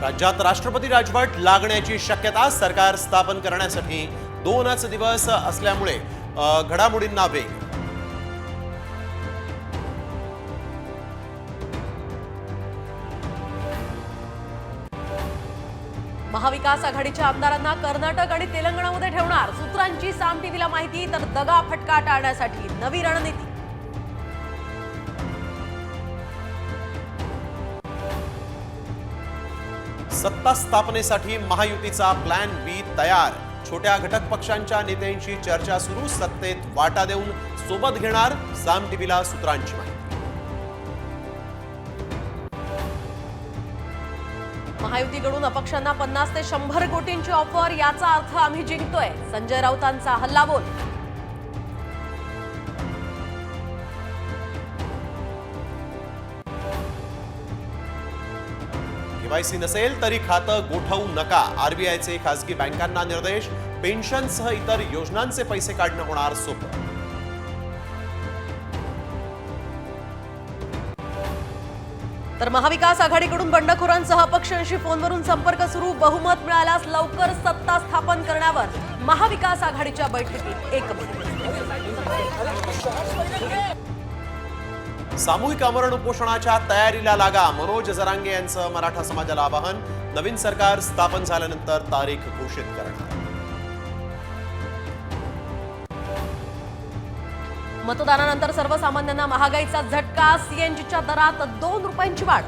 राज्यात राष्ट्रपती राजवट लागण्याची शक्यता. सरकार स्थापन करण्यासाठी 2च दिवस असल्यामुळे घडामोडींना वेग. महाविकास आघाडीच्या आमदारांना कर्नाटक आणि तेलंगणामध्ये ठेवणार. सूत्रांची साम टीव्हीला माहिती. तर दगा फटका टाळण्यासाठी नवी रणनीती. सत्ता स्थापनेसाठी महायुतीचा प्लॅन बी तयार. छोट्या घटक पक्षांच्या नेत्यांशी चर्चा सुरू. सत्तेत वाटा देऊन सोबत घेणार. साम टीव्हीला सूत्रांची माहिती. महायुतीकडून अपक्षांना 50 ते 100 कोटींची ऑफर. याचा अर्थ आम्ही जिंकतोय. संजय राऊतांचा हल्लाबोल. केवायसी नसेल तरी खातं गोठवू नका. आरबीआयचे खासगी बँकांना निर्देश. पेन्शनसह इतर योजनांचे पैसे काढणं होणार सोपं. तर महाविकास आघाडीकडून बंडखोरांसह अपक्षांशी फोनवरून संपर्क सुरू. बहुमत मिळाल्यास लवकर सत्ता स्थापन करण्यावर महाविकास आघाडीच्या बैठकीत एकमत. सामूहिक आमरण उपोषणाच्या तयारीला लागा. मनोज जरांगे यांचं मराठा समाजाला आवाहन. नवीन सरकार स्थापन झाल्यानंतर तारीख घोषित करणार. मतदानानंतर सर्वसामान्यांना महागाईचा झटका. सीएनजीच्या दरात 2 रुपयांची वाढ.